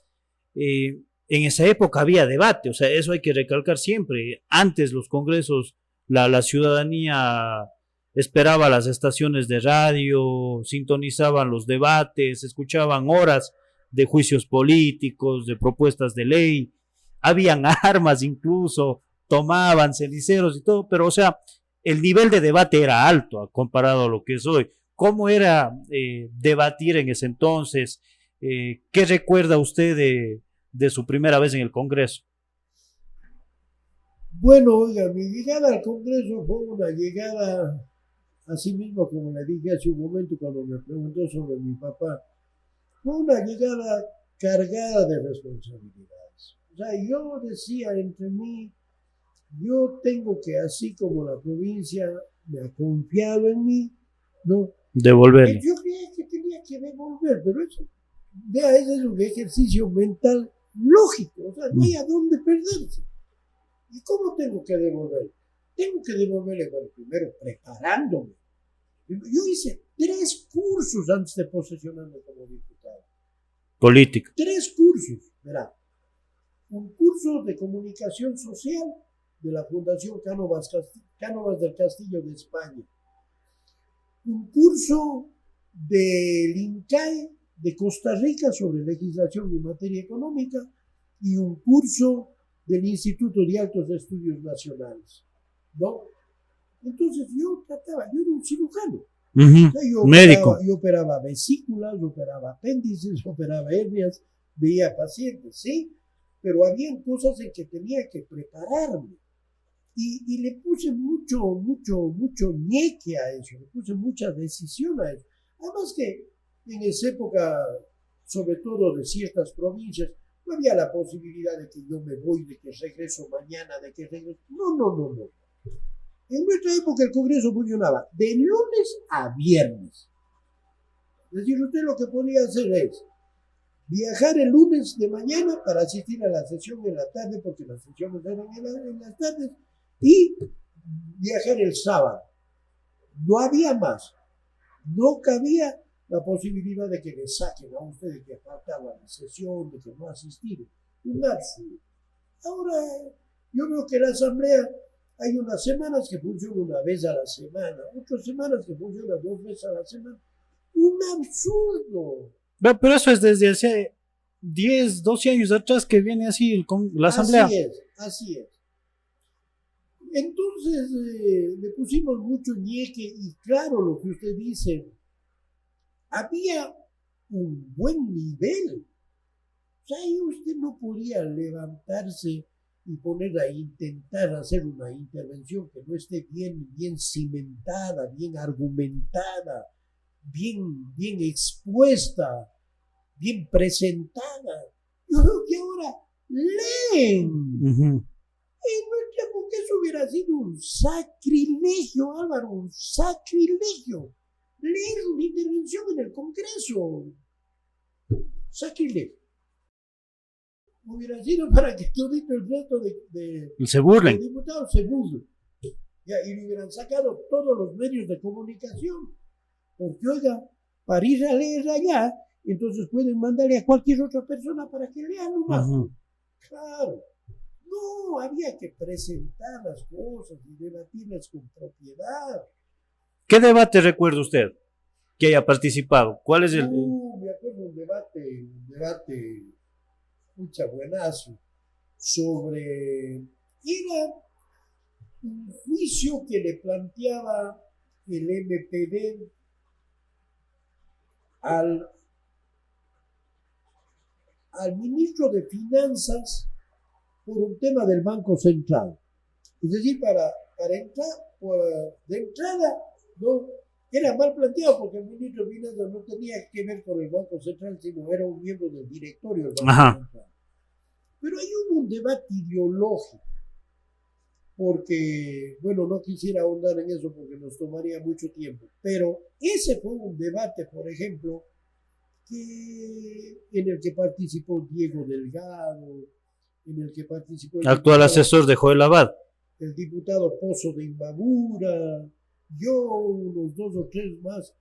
En esa época había debate, o sea, eso hay que recalcar siempre. Antes los congresos, la ciudadanía esperaba las estaciones de radio, sintonizaban los debates, escuchaban horas de juicios políticos, de propuestas de ley, habían armas incluso, tomaban ceniceros y todo, pero o sea, el nivel de debate era alto comparado a lo que es hoy. ¿Cómo era debatir en ese entonces? ¿Qué recuerda usted de su primera vez en el Congreso? Bueno, oiga, mi llegada al Congreso fue una llegada, así mismo como le dije hace un momento cuando me preguntó sobre mi papá, fue una llegada cargada de responsabilidades. O sea, yo decía entre mí, yo tengo que, así como la provincia me ha confiado en mí, ¿no? Devolverle. Yo creía que tenía que devolver, pero eso, vea, ese es un ejercicio mental lógico, o sea, no hay a dónde perderse. ¿Y cómo tengo que devolver? Tengo que devolverle, bueno, primero preparándome. Yo hice 3 cursos antes de posesionarme como diputado. Política. 3 cursos, verá. Un curso de comunicación social de la Fundación Cánovas del Castillo de España. Un curso del INCAE de Costa Rica sobre legislación en materia económica y un curso del Instituto de Altos Estudios Nacionales, ¿no? Entonces yo era un cirujano. O sea, médico. Yo operaba vesículas, operaba apéndices, operaba hernias, veía pacientes, ¿sí? Pero habían cosas en que tenía que prepararme. Y le puse mucho ñeque a eso, le puse mucha decisión a eso. Además que en esa época, sobre todo de ciertas provincias, no había la posibilidad de que yo me voy, de que regreso mañana, de que regreso. No. En nuestra época el Congreso funcionaba de lunes a viernes. Es decir, usted lo que podía hacer es viajar el lunes de mañana para asistir a la sesión en la tarde, porque las sesiones eran en las tardes, y viajar el sábado. No había más. No cabía la posibilidad de que le saquen a usted de que faltaba la sesión, de que no asistir. Un absurdo. Ahora yo veo que la asamblea hay unas semanas que funciona una vez a la semana, otras semanas que funciona 2 veces a la semana. Un absurdo. Pero eso es desde hace 10, 12 años atrás que viene así la asamblea. Así es. Entonces le pusimos mucho ñeque y claro lo que usted dice, había un buen nivel. O sea, ahí usted no podía levantarse y poner a intentar hacer una intervención que no esté bien cimentada, bien argumentada, bien expuesta, bien presentada. Yo creo que ahora leen. En nuestra época eso hubiera sido un sacrilegio, Álvaro, un sacrilegio. Leer una intervención en el Congreso. Sacrilegio. Hubiera sido para que todito el resto de Se burlen. diputados se burlen. Ya, y le hubieran sacado todos los medios de comunicación. Porque, oiga, para ir a leer allá, entonces pueden mandarle a cualquier otra persona para que lea nomás. Claro. No, había que presentar las cosas y debatirlas con propiedad. ¿Qué debate recuerda usted que haya participado? ¿Cuál es el...? Me acuerdo un debate, mucha buenazo, sobre... Era un juicio que le planteaba el MPD al ministro de Finanzas por un tema del Banco Central. Es decir, para entrar, de entrada, no era mal planteado porque el ministro de Finanzas no tenía que ver con el Banco Central, sino era un miembro del directorio del Banco Central. Pero ahí hubo un debate ideológico, porque, bueno, no quisiera ahondar en eso porque nos tomaría mucho tiempo, pero ese fue un debate, por ejemplo, en el que participó Diego Delgado, en el que participó el actual asesor de Joel Abad, el diputado Pozo de Imbabura, yo, unos 2 o 3 más,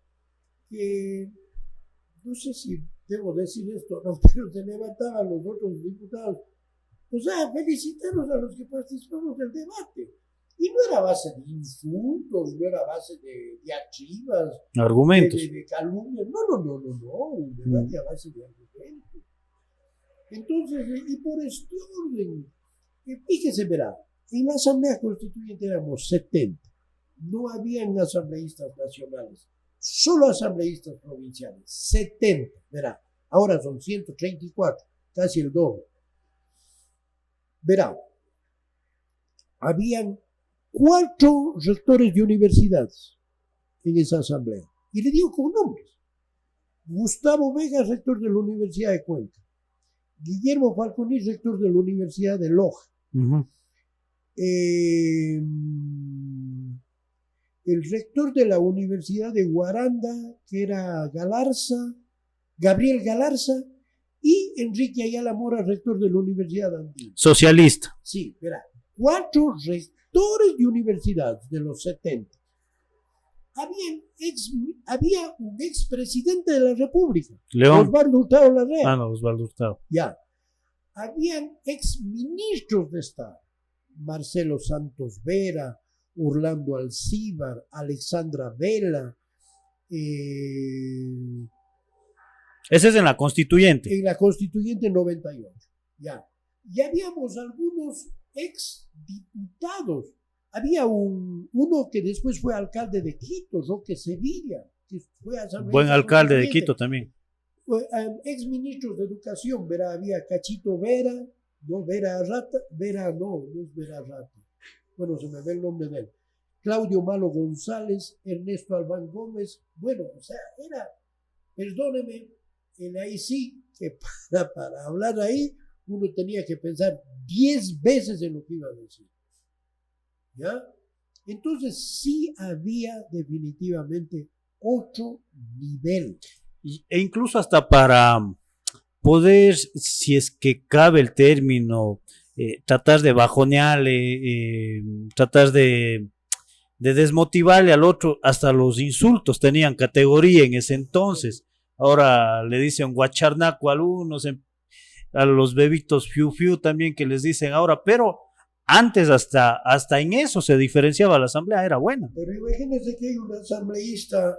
que no sé si debo decir esto, no, pero se levantaban los otros diputados, o sea, felicitarlos a los que participamos del debate. Y no era base de insultos, no era base de diatribas, argumentos, de calumnias, no, un debate a base de argumentos. Entonces, y por este orden, fíjese, verá, en la Asamblea Constituyente éramos 70, no habían asambleístas nacionales, solo asambleístas provinciales, 70, verá, ahora son 134, casi el doble. Verá, habían 4 rectores de universidades en esa asamblea, y le digo con nombres: Gustavo Vega, rector de la Universidad de Cuenca; Guillermo Falconi, rector de la Universidad de Loja; el rector de la Universidad de Guaranda, que era Gabriel Galarza, y Enrique Ayala Mora, rector de la Universidad Andina. Socialista. Sí, verá, 4 rectores de universidades de los 70. Había un expresidente de la República, León. Osvaldo Hurtado Larrea. No, Osvaldo Hurtado. Ya. Habían exministros de Estado: Marcelo Santos Vera, Orlando Alcíbar, Alexandra Vela. Ese es en la Constituyente. En la Constituyente 98. Ya. Y habíamos algunos exdiputados. Había uno que después fue alcalde de Quito, Roque Sevilla, que fue buen alcalde de Quito también. Exministros de Educación, verá, había Cachito Vera, no Vera Arrata, no es Vera Arrata, bueno, se me ve el nombre de él, Claudio Malo González, Ernesto Albán Gómez, bueno, o sea, era, perdóneme, ahí sí, que para hablar ahí, uno tenía que pensar 10 veces en lo que iba a decir. ¿Ya? Entonces sí había definitivamente 8 niveles. E incluso hasta para poder, si es que cabe el término, tratar de bajonearle, tratar de desmotivarle al otro, hasta los insultos tenían categoría en ese entonces. Ahora le dicen guacharnaco a algunos, a los bebitos fiu fiu también que les dicen ahora, pero antes hasta en eso se diferenciaba, la asamblea era buena. Pero imagínense que hay un asambleísta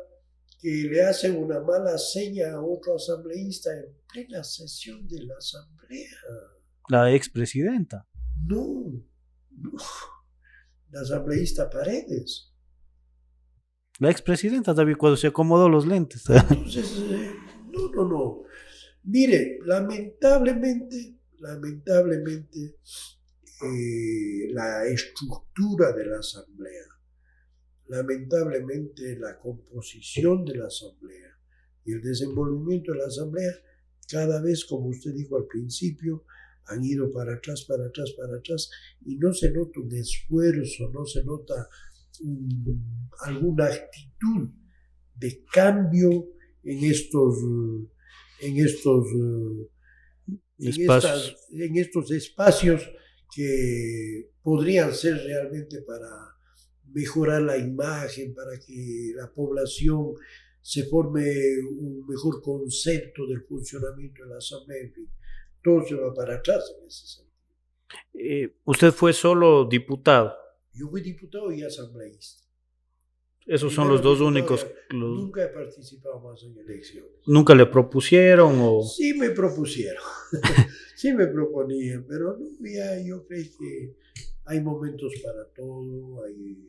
que le hace una mala seña a otro asambleísta en plena sesión de la asamblea. La expresidenta. No, la asambleísta Paredes. La expresidenta también, cuando se acomodó los lentes. Entonces, no. Mire, lamentablemente, la estructura de la asamblea, lamentablemente la composición de la asamblea y el desenvolvimiento de la asamblea, cada vez, como usted dijo al principio, han ido para atrás, para atrás, para atrás, y no se nota un esfuerzo, no se nota alguna actitud de cambio en estos, en estos, en estos espacios que podrían ser realmente para mejorar la imagen, para que la población se forme un mejor concepto del funcionamiento de la Asamblea. En fin, todo se va para atrás en ese sentido. ¿Usted fue solo diputado? Yo fui diputado y asambleísta. Esos son los dos únicos. Nunca he participado más en elecciones. ¿Nunca le propusieron? O... Sí me propusieron, sí me proponían, pero no, ya yo creo que hay momentos para todo, hay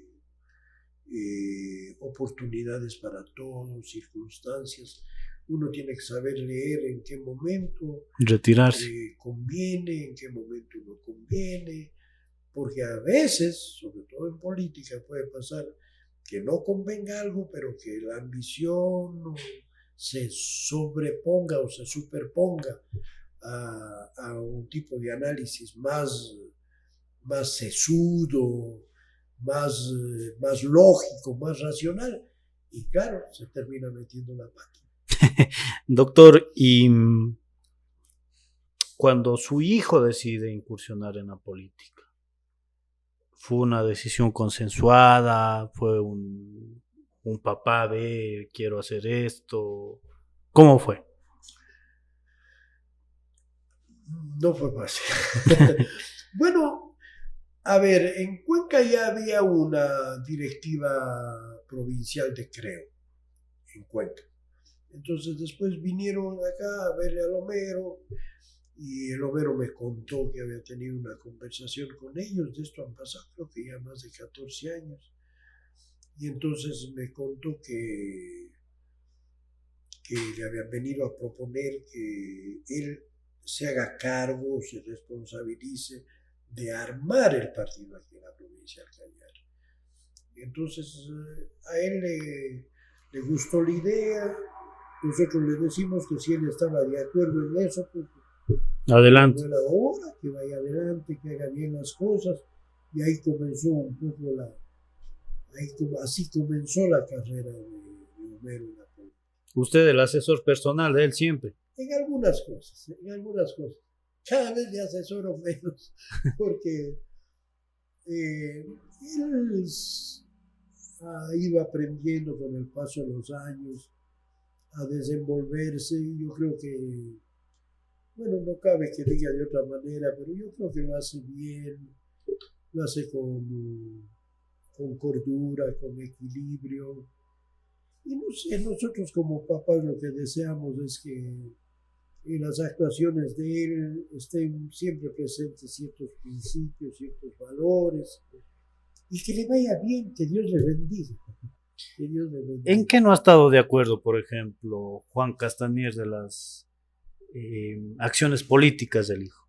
oportunidades para todo, circunstancias. Uno tiene que saber leer en qué momento retirarse conviene, en qué momento no conviene, porque a veces, sobre todo en política, puede pasar que no convenga algo, pero que la ambición se sobreponga o se superponga a un tipo de análisis más sesudo, más lógico, más racional, y claro, se termina metiendo la pata. Doctor, y cuando su hijo decide incursionar en la política, ¿fue una decisión consensuada? ¿Fue un papá de quiero hacer esto? ¿Cómo fue? No fue fácil. Bueno, a ver, en Cuenca ya había una directiva provincial de Creo, en Cuenca. Entonces después vinieron acá a verle al Homero, y el Homero me contó que había tenido una conversación con ellos. De esto han pasado creo que ya más de 14 años. Y entonces me contó que le habían venido a proponer que él se haga cargo, se responsabilice de armar el partido aquí en la provincia del Cañar. Entonces a él le gustó la idea. Nosotros le decimos que si él estaba de acuerdo en eso, pues adelante. Ahora, que vaya adelante, que haga bien las cosas. Y ahí comenzó un poco así comenzó la carrera de Homero en la política. ¿Usted el asesor personal de él siempre? En algunas cosas. Cada vez le asesoro menos, porque él ha ido aprendiendo con el paso de los años a desenvolverse, y yo creo que, bueno, no cabe que diga de otra manera, pero yo creo que lo hace bien, lo hace con cordura, con equilibrio. Y no sé, nosotros como papás lo que deseamos es que en las actuaciones de él estén siempre presentes ciertos principios, ciertos valores, y que le vaya bien, que Dios le bendiga. Que Dios le bendiga. ¿En qué no ha estado de acuerdo, por ejemplo, Juan Castañer, de las acciones políticas del hijo?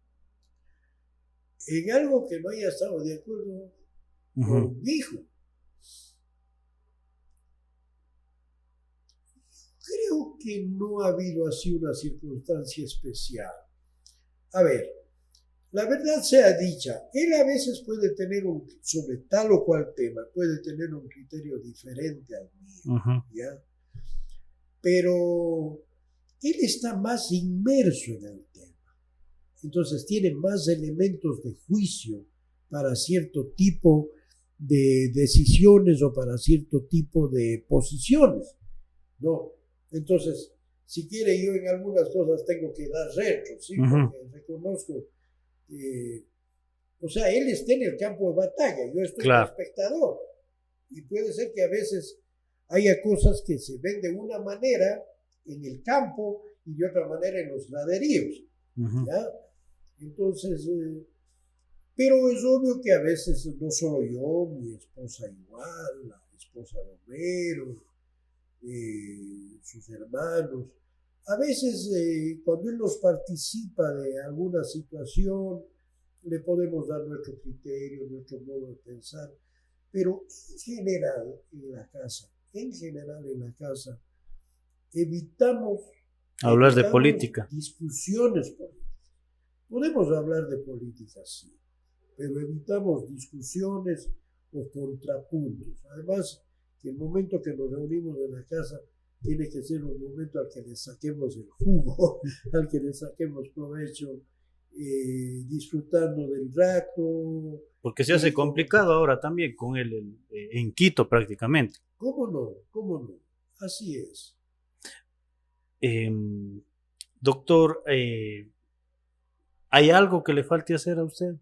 En algo que no haya estado de acuerdo con mi hijo. Creo que no ha habido así una circunstancia especial. A ver, la verdad sea dicha, él a veces puede tener sobre tal o cual tema, puede tener un criterio diferente al mío, ¿ya? Pero él está más inmerso en el tema. Entonces tiene más elementos de juicio para cierto tipo de decisiones o para cierto tipo de posiciones, ¿no? Entonces, si quiere, yo en algunas cosas tengo que dar retro, ¿sí? Porque reconozco, o sea, él está en el campo de batalla, yo estoy como espectador, y puede ser que a veces haya cosas que se ven de una manera en el campo y de otra manera en los graderíos, ¿ya? Entonces, pero es obvio que a veces no solo yo, mi esposa igual, la esposa de Homero, sus hermanos, a veces cuando él nos participa de alguna situación, le podemos dar nuestro criterio, nuestro modo de pensar, pero en general en la casa, evitamos hablar de política, discusiones políticas, Podemos hablar de política, sí, pero evitamos discusiones o contrapuntos. Además, que el momento que nos reunimos en la casa tiene que ser un momento al que le saquemos el jugo, al que le saquemos provecho, disfrutando del rato. Porque se hace complicado ahora también con él en Quito prácticamente. ¿Cómo no? ¿Cómo no? Así es. Doctor, ¿hay algo que le falte hacer a usted?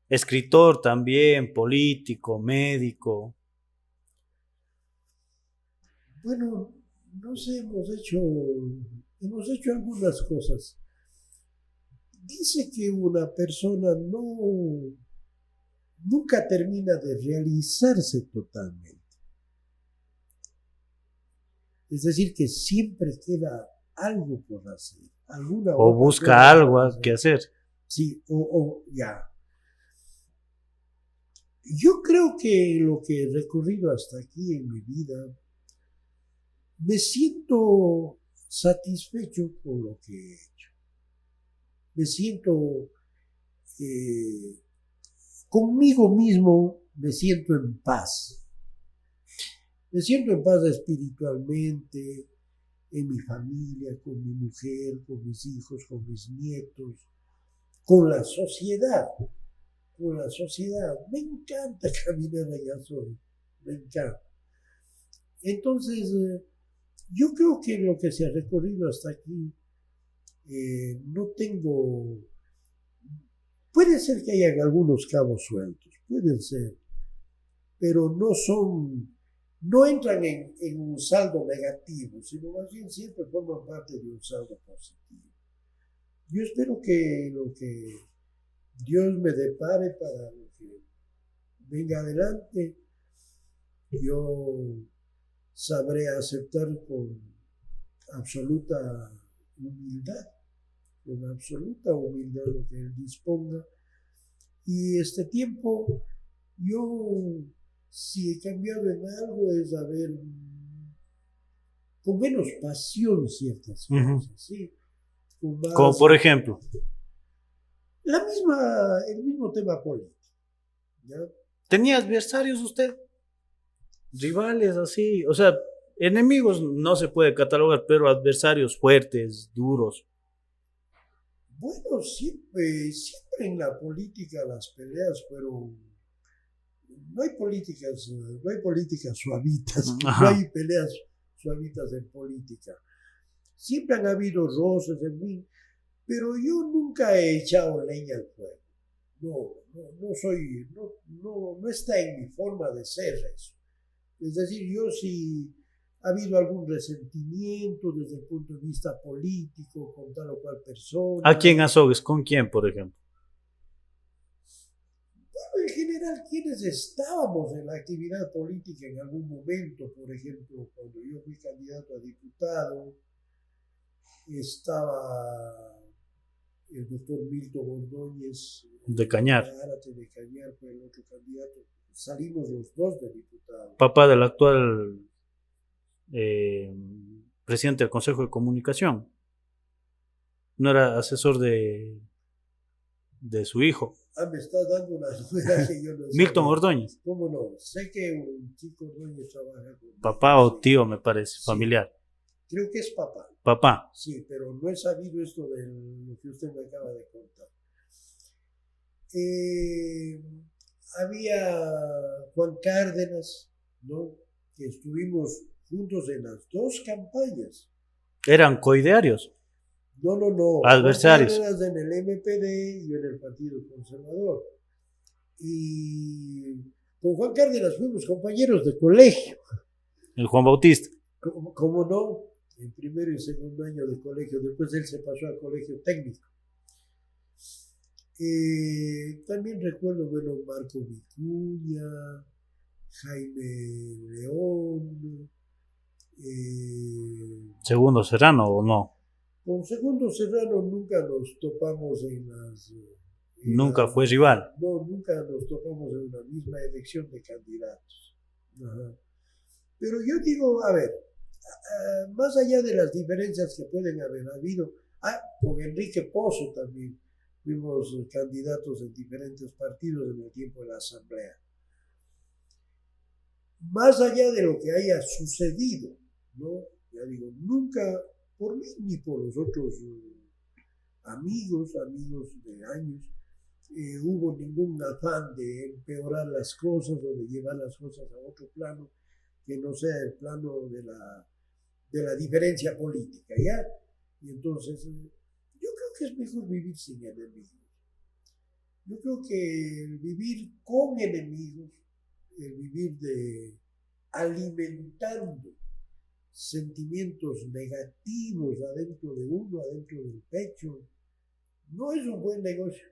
Escritor también, político, médico. Bueno, no sé, hemos hecho algunas cosas. Dice que una persona nunca termina de realizarse totalmente. Es decir, que siempre queda algo por hacer. Alguna O otra busca cosa algo que hacer. Sí, ya. Yo creo que lo que he recorrido hasta aquí en mi vida, me siento satisfecho por lo que he hecho. Me siento conmigo mismo, me siento en paz. Me siento en paz espiritualmente, en mi familia, con mi mujer, con mis hijos, con mis nietos, con la sociedad. Con la sociedad. Me encanta caminar allá solo. Me encanta. Entonces, yo creo que lo que se ha recorrido hasta aquí, no tengo... Puede ser que hayan algunos cabos sueltos, pueden ser, pero no entran en un saldo negativo, sino más bien siempre forman parte de un saldo positivo. Yo espero que lo que Dios me depare para lo que venga adelante, yo sabré aceptar con absoluta humildad lo que Él disponga. Y este tiempo, yo, si he cambiado en algo, es haber con menos pasión ciertas cosas, ¿sí? Con más, Como por ejemplo. El mismo tema político, ¿ya? ¿Tenía adversarios usted? Rivales así, o sea, enemigos no se puede catalogar, pero adversarios fuertes, duros. Bueno, siempre en la política las peleas fueron... No hay políticas suavitas, Ajá. no hay peleas suavitas en política. Siempre han habido roces, en fin, pero yo nunca he echado leña al fuego. No está en mi forma de ser eso. Es decir, yo si ha habido algún resentimiento desde el punto de vista político con tal o cual persona. ¿A quién azogues? ¿Con quién, por ejemplo? Bueno, en general, quienes estábamos en la actividad política en algún momento, por ejemplo, cuando yo fui candidato a diputado, estaba el doctor Milton Ordóñez de Cañar. De Cañar fue el otro candidato. Salimos los dos de diputados. Papá del actual presidente del Consejo de Comunicación. No era asesor de su hijo. Me estás dando una duda que yo no sé. Milton Ordóñez. ¿Cómo no? Sé que un chico Ordóñez trabaja con... Papá o tío, me parece, sí. Familiar. Creo que es papá. Papá. Sí, pero no he sabido esto de lo que usted me acaba de contar. Había Juan Cárdenas, ¿no? Que estuvimos juntos en las dos campañas. ¿Eran coidearios? No. Adversarios. Juan Cárdenas en el MPD y yo en el Partido Conservador. Y con Juan Cárdenas fuimos compañeros de colegio. El Juan Bautista. ¿Cómo no? En primero y segundo año de colegio. Después él se pasó al colegio técnico. También recuerdo, bueno, Marco Vicuña, Jaime León. ¿Segundo Serrano o no? Con Segundo Serrano nunca nos topamos ¿Nunca fue rival? No, nunca nos topamos en una misma elección de candidatos. Ajá. Pero yo digo, a ver, más allá de las diferencias que pueden haber habido, Con Enrique Pozo también fuimos candidatos en diferentes partidos en el tiempo de la asamblea. Más allá de lo que haya sucedido, ¿no? Ya digo, nunca por mí ni por los otros amigos de años, hubo ningún afán de empeorar las cosas o de llevar las cosas a otro plano que no sea el plano de la diferencia política, ¿ya? Y entonces, yo creo que es mejor vivir sin enemigos. Yo creo que el vivir con enemigos, el vivir alimentando sentimientos negativos adentro de uno, adentro del pecho, no es un buen negocio,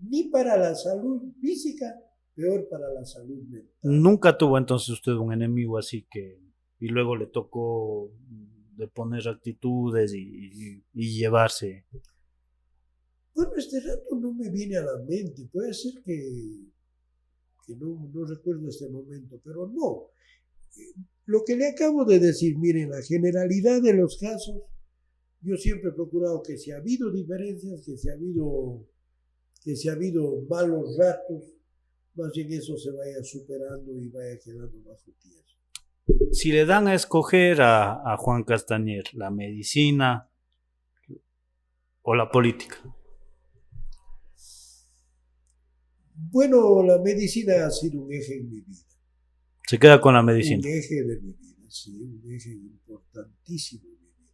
ni para la salud física, peor para la salud mental. Nunca tuvo entonces usted un enemigo así y luego le tocó de poner actitudes y llevarse. Bueno, este rato no me viene a la mente, puede ser que no recuerdo este momento, pero no. Lo que le acabo de decir, miren, la generalidad de los casos, yo siempre he procurado que si ha habido diferencias, que si ha habido malos ratos, más bien eso se vaya superando y vaya quedando bajo tierra. Si le dan a escoger a Juan Castañer, la medicina o la política. Bueno, la medicina ha sido un eje en mi vida. Se queda con la medicina. Un eje de mi vida, sí, un eje importantísimo en mi vida.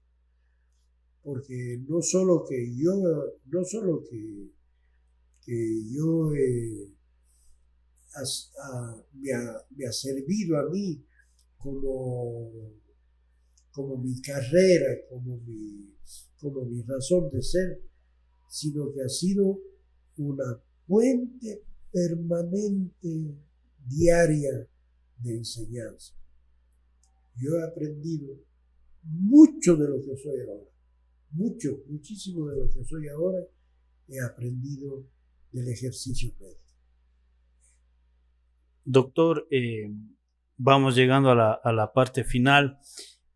Porque no solo que yo me ha servido a mí como mi carrera, como mi razón de ser, sino que ha sido una fuente permanente, diaria, de enseñanza. Yo he aprendido mucho de lo que soy ahora, muchísimo de lo que soy ahora, he aprendido del ejercicio médico. Doctor, vamos llegando a la parte final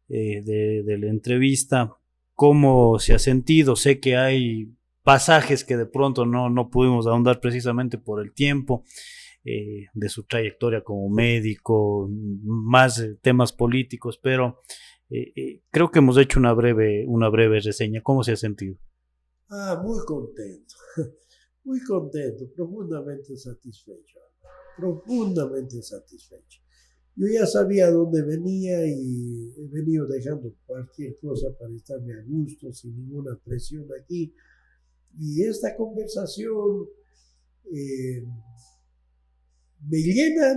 de la entrevista. ¿Cómo se ha sentido? Sé que hay pasajes que de pronto no pudimos ahondar precisamente por el tiempo de su trayectoria como médico, más temas políticos, pero creo que hemos hecho una breve reseña. ¿Cómo se ha sentido? Muy contento, muy contento, profundamente satisfecho. Yo ya sabía dónde venía y he venido dejando cualquier cosa para estarme a gusto, sin ninguna presión aquí. Y esta conversación me llena a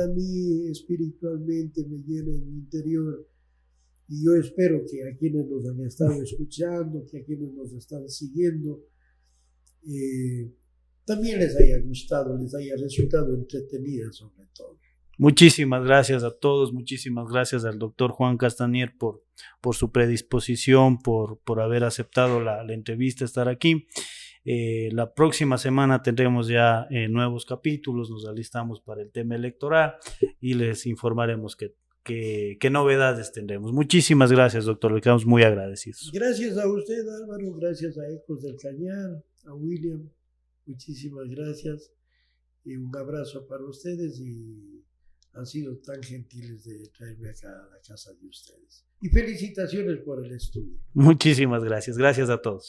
mí espiritualmente, me llena en mi interior. Y yo espero que a quienes nos han estado escuchando, que a quienes nos están siguiendo, también les haya gustado, les haya resultado entretenida sobre todo. Muchísimas gracias a todos, muchísimas gracias al doctor Juan Castañer por su predisposición, por haber aceptado la entrevista, estar aquí. La próxima semana tendremos ya nuevos capítulos, nos alistamos para el tema electoral y les informaremos qué novedades tendremos. Muchísimas gracias, doctor, le quedamos muy agradecidos. Gracias a usted, Álvaro, gracias a Ecos del Cañar, a William, muchísimas gracias y un abrazo para ustedes y han sido tan gentiles de traerme acá a la casa de ustedes. Y felicitaciones por el estudio. Muchísimas gracias a todos.